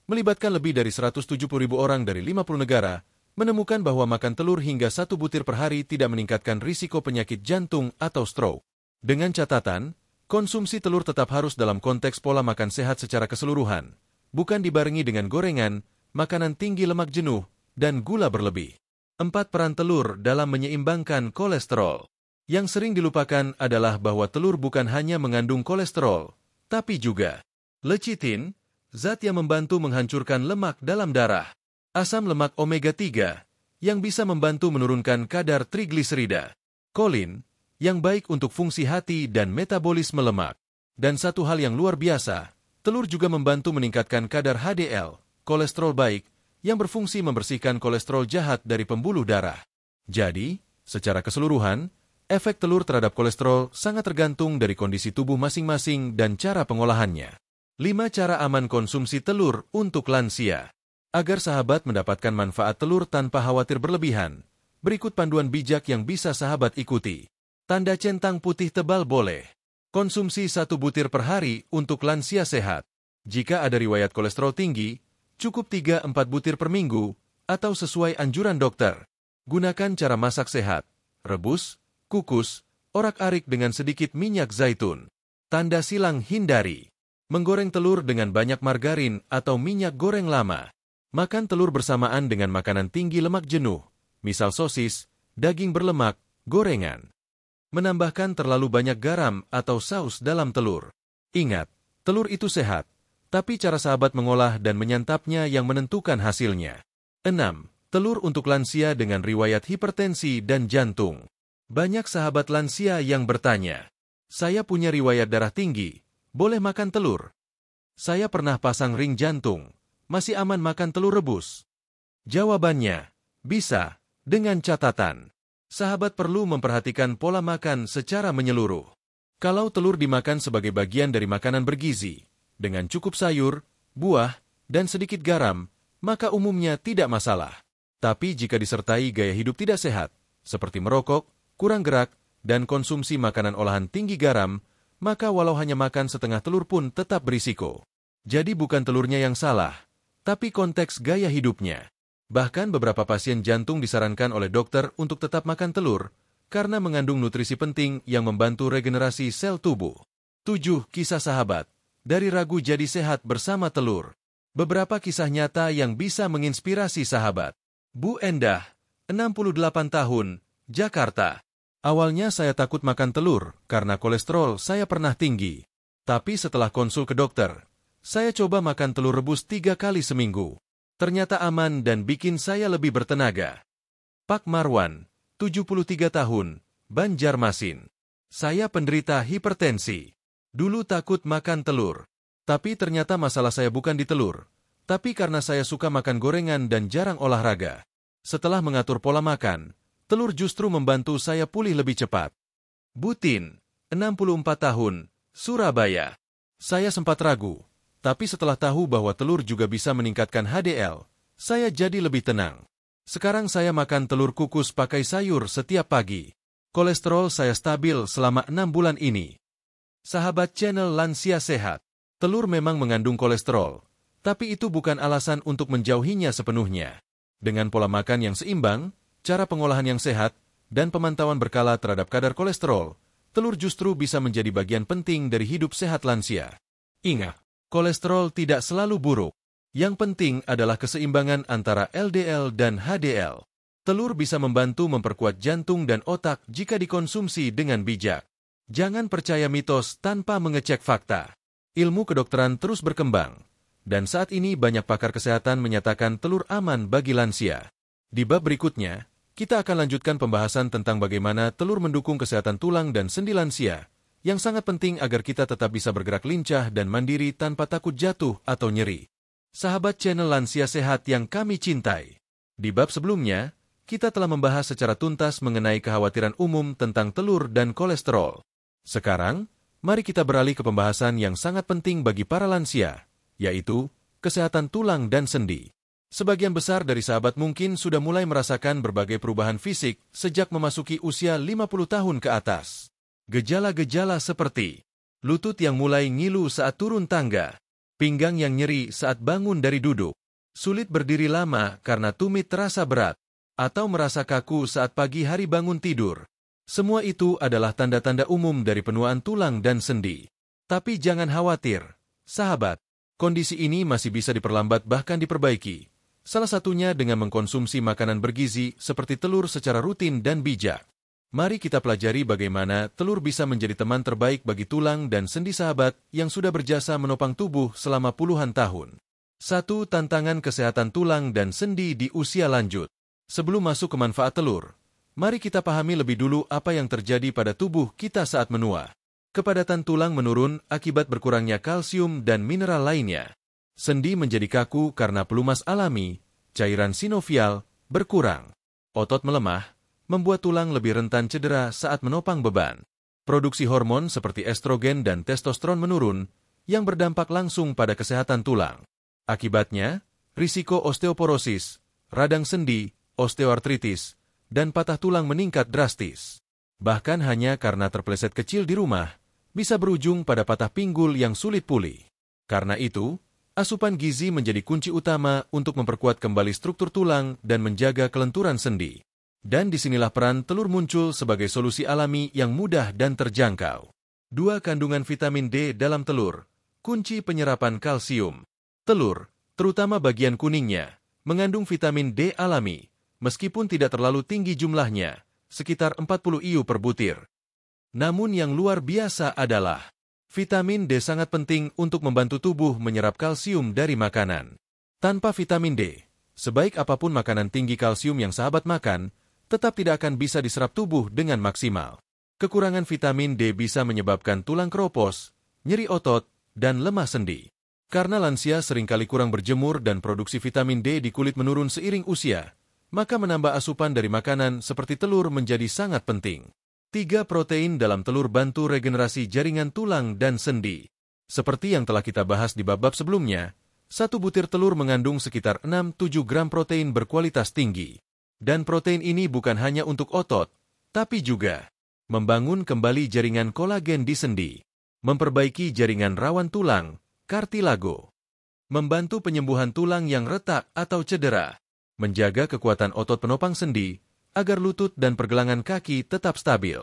melibatkan lebih dari 170.000 orang dari 50 negara, menemukan bahwa makan telur hingga 1 butir per hari tidak meningkatkan risiko penyakit jantung atau stroke. Dengan catatan, konsumsi telur tetap harus dalam konteks pola makan sehat secara keseluruhan, bukan dibarengi dengan gorengan, makanan tinggi lemak jenuh, dan gula berlebih. 4. Peran telur dalam menyeimbangkan kolesterol. Yang sering dilupakan adalah bahwa telur bukan hanya mengandung kolesterol, tapi juga lecithin, zat yang membantu menghancurkan lemak dalam darah, asam lemak omega-3, yang bisa membantu menurunkan kadar trigliserida, kolin, yang baik untuk fungsi hati dan metabolisme lemak. Dan satu hal yang luar biasa, telur juga membantu meningkatkan kadar HDL, kolesterol baik, yang berfungsi membersihkan kolesterol jahat dari pembuluh darah. Jadi, secara keseluruhan, efek telur terhadap kolesterol sangat tergantung dari kondisi tubuh masing-masing dan cara pengolahannya. 5. Cara aman konsumsi telur untuk lansia. Agar sahabat mendapatkan manfaat telur tanpa khawatir berlebihan, berikut panduan bijak yang bisa sahabat ikuti. Tanda centang putih tebal boleh. Konsumsi 1 butir per hari untuk lansia sehat. Jika ada riwayat kolesterol tinggi, cukup 3-4 butir per minggu, atau sesuai anjuran dokter. Gunakan cara masak sehat, rebus, kukus, orak-arik dengan sedikit minyak zaitun. Tanda silang hindari. Menggoreng telur dengan banyak margarin atau minyak goreng lama. Makan telur bersamaan dengan makanan tinggi lemak jenuh, misal sosis, daging berlemak, gorengan. Menambahkan terlalu banyak garam atau saus dalam telur. Ingat, telur itu sehat, tapi cara sahabat mengolah dan menyantapnya yang menentukan hasilnya. 6. Telur untuk lansia dengan riwayat hipertensi dan jantung. Banyak sahabat lansia yang bertanya, "Saya punya riwayat darah tinggi, boleh makan telur? Saya pernah pasang ring jantung, masih aman makan telur rebus?" Jawabannya, bisa, dengan catatan. Sahabat perlu memperhatikan pola makan secara menyeluruh. Kalau telur dimakan sebagai bagian dari makanan bergizi, dengan cukup sayur, buah, dan sedikit garam, maka umumnya tidak masalah. Tapi jika disertai gaya hidup tidak sehat, seperti merokok, kurang gerak, dan konsumsi makanan olahan tinggi garam, maka walau hanya makan setengah telur pun tetap berisiko. Jadi bukan telurnya yang salah, tapi konteks gaya hidupnya. Bahkan beberapa pasien jantung disarankan oleh dokter untuk tetap makan telur, karena mengandung nutrisi penting yang membantu regenerasi sel tubuh. 7. Kisah sahabat. Dari ragu jadi sehat bersama telur. Beberapa kisah nyata yang bisa menginspirasi sahabat. Bu Endah, 68 tahun, Jakarta. Awalnya saya takut makan telur karena kolesterol saya pernah tinggi. Tapi setelah konsul ke dokter, saya coba makan telur rebus 3 kali seminggu. Ternyata aman dan bikin saya lebih bertenaga. Pak Marwan, 73 tahun, Banjarmasin. Saya penderita hipertensi. Dulu takut makan telur. Tapi ternyata masalah saya bukan di telur. Tapi karena saya suka makan gorengan dan jarang olahraga. Setelah mengatur pola makan, telur justru membantu saya pulih lebih cepat. Butin, 64 tahun, Surabaya. Saya sempat ragu, tapi setelah tahu bahwa telur juga bisa meningkatkan HDL, saya jadi lebih tenang. Sekarang saya makan telur kukus pakai sayur setiap pagi. Kolesterol saya stabil selama 6 bulan ini. Sahabat channel Lansia Sehat, telur memang mengandung kolesterol, tapi itu bukan alasan untuk menjauhinya sepenuhnya. Dengan pola makan yang seimbang, cara pengolahan yang sehat, dan pemantauan berkala terhadap kadar kolesterol, telur justru bisa menjadi bagian penting dari hidup sehat lansia. Ingat, kolesterol tidak selalu buruk. Yang penting adalah keseimbangan antara LDL dan HDL. Telur bisa membantu memperkuat jantung dan otak jika dikonsumsi dengan bijak. Jangan percaya mitos tanpa mengecek fakta. Ilmu kedokteran terus berkembang, dan saat ini banyak pakar kesehatan menyatakan telur aman bagi lansia. Di bab berikutnya, kita akan lanjutkan pembahasan tentang bagaimana telur mendukung kesehatan tulang dan sendi lansia, yang sangat penting agar kita tetap bisa bergerak lincah dan mandiri tanpa takut jatuh atau nyeri. Sahabat channel Lansia Sehat yang kami cintai, di bab sebelumnya, kita telah membahas secara tuntas mengenai kekhawatiran umum tentang telur dan kolesterol. Sekarang, mari kita beralih ke pembahasan yang sangat penting bagi para lansia, yaitu kesehatan tulang dan sendi. Sebagian besar dari sahabat mungkin sudah mulai merasakan berbagai perubahan fisik sejak memasuki usia 50 tahun ke atas. Gejala-gejala seperti lutut yang mulai ngilu saat turun tangga, pinggang yang nyeri saat bangun dari duduk, sulit berdiri lama karena tumit terasa berat, atau merasa kaku saat pagi hari bangun tidur. Semua itu adalah tanda-tanda umum dari penuaan tulang dan sendi. Tapi jangan khawatir, sahabat, kondisi ini masih bisa diperlambat bahkan diperbaiki. Salah satunya dengan mengkonsumsi makanan bergizi seperti telur secara rutin dan bijak. Mari kita pelajari bagaimana telur bisa menjadi teman terbaik bagi tulang dan sendi sahabat yang sudah berjasa menopang tubuh selama puluhan tahun. 1. Tantangan kesehatan tulang dan sendi di usia lanjut. Sebelum masuk ke manfaat telur, mari kita pahami lebih dulu apa yang terjadi pada tubuh kita saat menua. Kepadatan tulang menurun akibat berkurangnya kalsium dan mineral lainnya. Sendi menjadi kaku karena pelumas alami, cairan sinovial, berkurang. Otot melemah, membuat tulang lebih rentan cedera saat menopang beban. Produksi hormon seperti estrogen dan testosteron menurun, yang berdampak langsung pada kesehatan tulang. Akibatnya, risiko osteoporosis, radang sendi, osteoartritis, dan patah tulang meningkat drastis. Bahkan hanya karena terpeleset kecil di rumah, bisa berujung pada patah pinggul yang sulit pulih. Karena itu, asupan gizi menjadi kunci utama untuk memperkuat kembali struktur tulang dan menjaga kelenturan sendi. Dan disinilah peran telur muncul sebagai solusi alami yang mudah dan terjangkau. 2. Kandungan vitamin D dalam telur, kunci penyerapan kalsium. Telur, terutama bagian kuningnya, mengandung vitamin D alami, meskipun tidak terlalu tinggi jumlahnya, sekitar 40 IU per butir. Namun yang luar biasa adalah, vitamin D sangat penting untuk membantu tubuh menyerap kalsium dari makanan. Tanpa vitamin D, sebaik apapun makanan tinggi kalsium yang sahabat makan, tetap tidak akan bisa diserap tubuh dengan maksimal. Kekurangan vitamin D bisa menyebabkan tulang keropos, nyeri otot, dan lemah sendi. Karena lansia seringkali kurang berjemur dan produksi vitamin D di kulit menurun seiring usia, maka menambah asupan dari makanan seperti telur menjadi sangat penting. 3. Protein dalam telur bantu regenerasi jaringan tulang dan sendi. Seperti yang telah kita bahas di bab-bab sebelumnya, 1 butir telur mengandung sekitar 6-7 gram protein berkualitas tinggi. Dan protein ini bukan hanya untuk otot, tapi juga membangun kembali jaringan kolagen di sendi, memperbaiki jaringan rawan tulang, kartilago, membantu penyembuhan tulang yang retak atau cedera, menjaga kekuatan otot penopang sendi, agar lutut dan pergelangan kaki tetap stabil.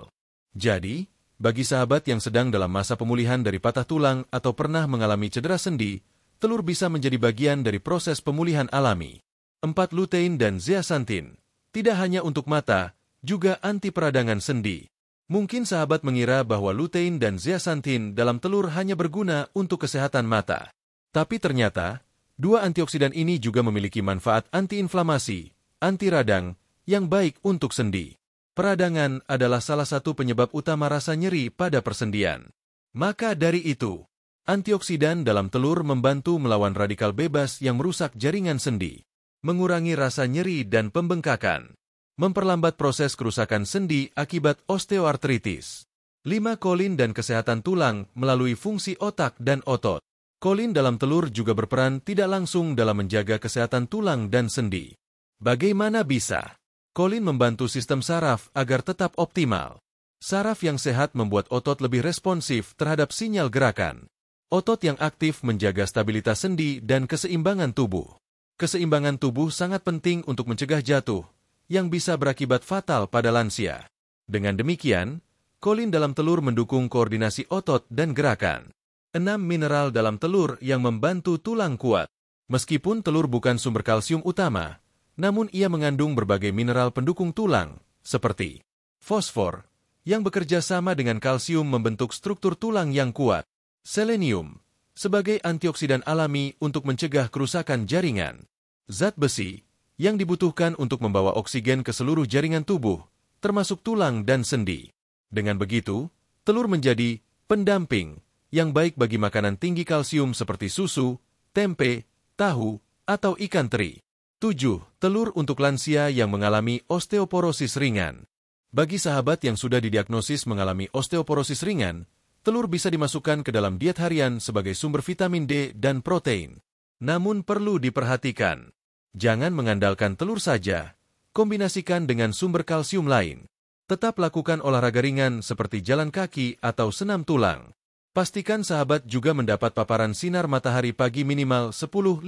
Jadi, bagi sahabat yang sedang dalam masa pemulihan dari patah tulang atau pernah mengalami cedera sendi, telur bisa menjadi bagian dari proses pemulihan alami. 4. Lutein dan zeaxanthin. Tidak hanya untuk mata, juga anti peradangan sendi. Mungkin sahabat mengira bahwa lutein dan zeaxanthin dalam telur hanya berguna untuk kesehatan mata. Tapi ternyata, dua antioksidan ini juga memiliki manfaat anti-inflamasi, anti radang, yang baik untuk sendi. Peradangan adalah salah satu penyebab utama rasa nyeri pada persendian. Maka dari itu, antioksidan dalam telur membantu melawan radikal bebas yang merusak jaringan sendi, mengurangi rasa nyeri dan pembengkakan, memperlambat proses kerusakan sendi akibat osteoartritis. 5. Kolin dan kesehatan tulang melalui fungsi otak dan otot. Kolin dalam telur juga berperan tidak langsung dalam menjaga kesehatan tulang dan sendi. Bagaimana bisa? Kolin membantu sistem saraf agar tetap optimal. Saraf yang sehat membuat otot lebih responsif terhadap sinyal gerakan. Otot yang aktif menjaga stabilitas sendi dan keseimbangan tubuh. Keseimbangan tubuh sangat penting untuk mencegah jatuh, yang bisa berakibat fatal pada lansia. Dengan demikian, kolin dalam telur mendukung koordinasi otot dan gerakan. 6. Mineral dalam telur yang membantu tulang kuat. Meskipun telur bukan sumber kalsium utama, namun ia mengandung berbagai mineral pendukung tulang, seperti fosfor, yang bekerja sama dengan kalsium membentuk struktur tulang yang kuat. Selenium, sebagai antioksidan alami untuk mencegah kerusakan jaringan. Zat besi, yang dibutuhkan untuk membawa oksigen ke seluruh jaringan tubuh, termasuk tulang dan sendi. Dengan begitu, telur menjadi pendamping yang baik bagi makanan tinggi kalsium seperti susu, tempe, tahu, atau ikan teri. 7. Telur untuk lansia yang mengalami osteoporosis ringan. Bagi sahabat yang sudah didiagnosis mengalami osteoporosis ringan, telur bisa dimasukkan ke dalam diet harian sebagai sumber vitamin D dan protein. Namun perlu diperhatikan, jangan mengandalkan telur saja, kombinasikan dengan sumber kalsium lain. Tetap lakukan olahraga ringan seperti jalan kaki atau senam tulang. Pastikan sahabat juga mendapat paparan sinar matahari pagi minimal 10-15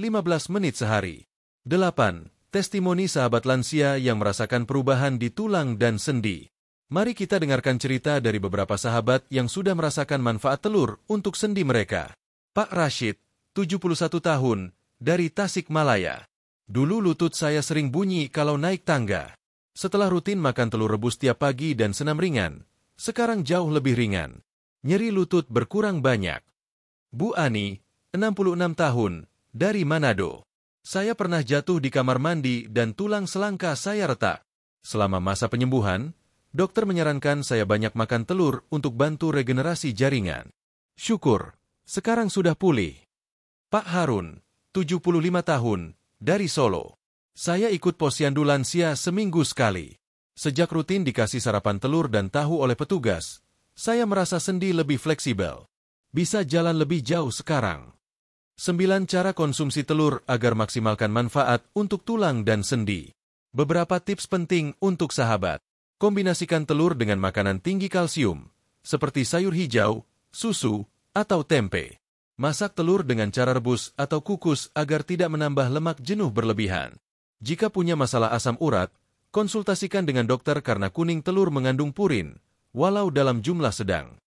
menit sehari. 8. Testimoni sahabat lansia yang merasakan perubahan di tulang dan sendi. Mari kita dengarkan cerita dari beberapa sahabat yang sudah merasakan manfaat telur untuk sendi mereka. Pak Rashid, 71 tahun, dari Tasikmalaya. Dulu lutut saya sering bunyi kalau naik tangga. Setelah rutin makan telur rebus tiap pagi dan senam ringan, sekarang jauh lebih ringan. Nyeri lutut berkurang banyak. Bu Ani, 66 tahun, dari Manado. Saya pernah jatuh di kamar mandi dan tulang selangka saya retak. Selama masa penyembuhan, dokter menyarankan saya banyak makan telur untuk bantu regenerasi jaringan. Syukur, sekarang sudah pulih. Pak Harun, 75 tahun, dari Solo. Saya ikut posyandu lansia seminggu sekali. Sejak rutin dikasih sarapan telur dan tahu oleh petugas, saya merasa sendi lebih fleksibel. Bisa jalan lebih jauh sekarang. 9 cara konsumsi telur agar maksimalkan manfaat untuk tulang dan sendi. Beberapa tips penting untuk sahabat. Kombinasikan telur dengan makanan tinggi kalsium, seperti sayur hijau, susu, atau tempe. Masak telur dengan cara rebus atau kukus agar tidak menambah lemak jenuh berlebihan. Jika punya masalah asam urat, konsultasikan dengan dokter karena kuning telur mengandung purin, walau dalam jumlah sedang.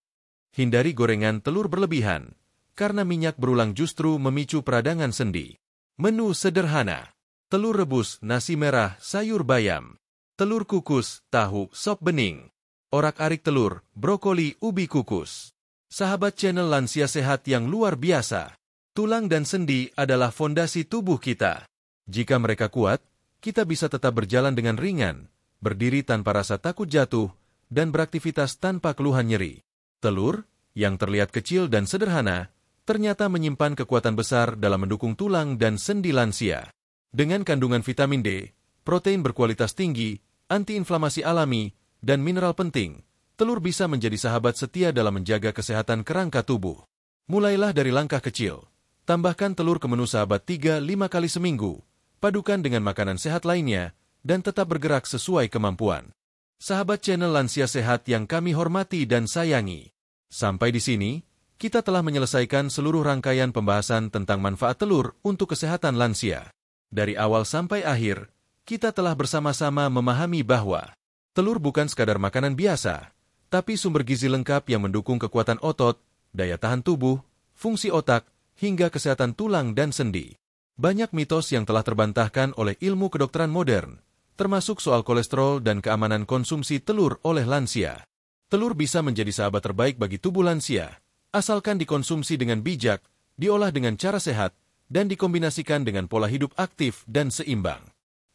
Hindari gorengan telur berlebihan, karena minyak berulang justru memicu peradangan sendi. Menu sederhana. Telur rebus, nasi merah, sayur bayam. Telur kukus, tahu, sop bening. Orak-arik telur, brokoli, ubi kukus. Sahabat channel Lansia Sehat yang luar biasa. Tulang dan sendi adalah fondasi tubuh kita. Jika mereka kuat, kita bisa tetap berjalan dengan ringan, berdiri tanpa rasa takut jatuh, dan beraktivitas tanpa keluhan nyeri. Telur, yang terlihat kecil dan sederhana, ternyata menyimpan kekuatan besar dalam mendukung tulang dan sendi lansia. Dengan kandungan vitamin D, protein berkualitas tinggi, antiinflamasi alami, dan mineral penting, telur bisa menjadi sahabat setia dalam menjaga kesehatan kerangka tubuh. Mulailah dari langkah kecil. Tambahkan telur ke menu sahabat 3-5 kali seminggu, padukan dengan makanan sehat lainnya, dan tetap bergerak sesuai kemampuan. Sahabat channel Lansia Sehat yang kami hormati dan sayangi. Sampai di sini, kita telah menyelesaikan seluruh rangkaian pembahasan tentang manfaat telur untuk kesehatan lansia. Dari awal sampai akhir, kita telah bersama-sama memahami bahwa telur bukan sekadar makanan biasa, tapi sumber gizi lengkap yang mendukung kekuatan otot, daya tahan tubuh, fungsi otak, hingga kesehatan tulang dan sendi. Banyak mitos yang telah terbantahkan oleh ilmu kedokteran modern, termasuk soal kolesterol dan keamanan konsumsi telur oleh lansia. Telur bisa menjadi sahabat terbaik bagi tubuh lansia, asalkan dikonsumsi dengan bijak, diolah dengan cara sehat, dan dikombinasikan dengan pola hidup aktif dan seimbang.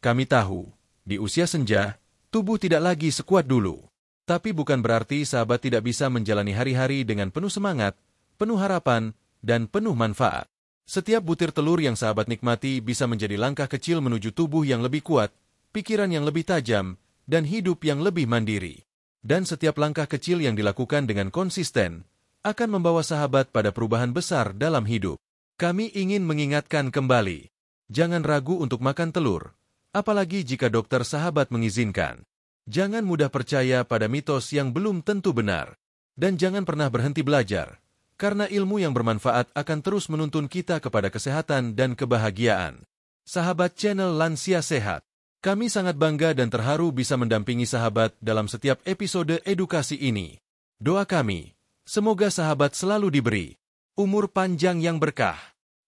Kami tahu, di usia senja, tubuh tidak lagi sekuat dulu. Tapi bukan berarti sahabat tidak bisa menjalani hari-hari dengan penuh semangat, penuh harapan, dan penuh manfaat. Setiap butir telur yang sahabat nikmati bisa menjadi langkah kecil menuju tubuh yang lebih kuat, pikiran yang lebih tajam, dan hidup yang lebih mandiri. Dan setiap langkah kecil yang dilakukan dengan konsisten akan membawa sahabat pada perubahan besar dalam hidup. Kami ingin mengingatkan kembali, jangan ragu untuk makan telur, apalagi jika dokter sahabat mengizinkan. Jangan mudah percaya pada mitos yang belum tentu benar. Dan jangan pernah berhenti belajar, karena ilmu yang bermanfaat akan terus menuntun kita kepada kesehatan dan kebahagiaan. Sahabat channel Lansia Sehat, kami sangat bangga dan terharu bisa mendampingi sahabat dalam setiap episode edukasi ini. Doa kami, semoga sahabat selalu diberi umur panjang yang berkah,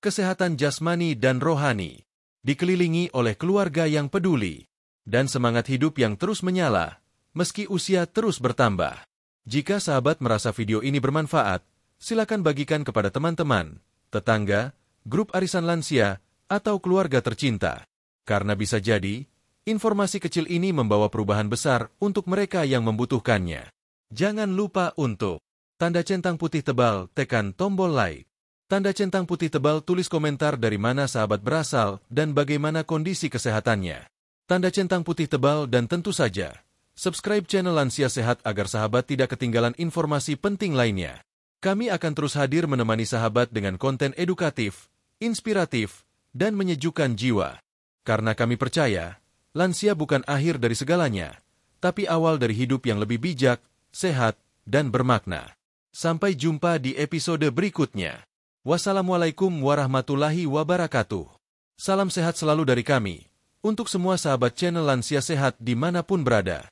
kesehatan jasmani dan rohani, dikelilingi oleh keluarga yang peduli, dan semangat hidup yang terus menyala, meski usia terus bertambah. Jika sahabat merasa video ini bermanfaat, silakan bagikan kepada teman-teman, tetangga, grup arisan lansia, atau keluarga tercinta. Karena bisa jadi, informasi kecil ini membawa perubahan besar untuk mereka yang membutuhkannya. Jangan lupa untuk tanda centang putih tebal, tekan tombol like. Tanda centang putih tebal, tulis komentar dari mana sahabat berasal dan bagaimana kondisi kesehatannya. Tanda centang putih tebal dan tentu saja, subscribe channel Lansia Sehat agar sahabat tidak ketinggalan informasi penting lainnya. Kami akan terus hadir menemani sahabat dengan konten edukatif, inspiratif, dan menyejukkan jiwa. Karena kami percaya, lansia bukan akhir dari segalanya, tapi awal dari hidup yang lebih bijak, sehat, dan bermakna. Sampai jumpa di episode berikutnya. Wassalamualaikum warahmatullahi wabarakatuh. Salam sehat selalu dari kami. Untuk semua sahabat channel Lansia Sehat dimanapun berada.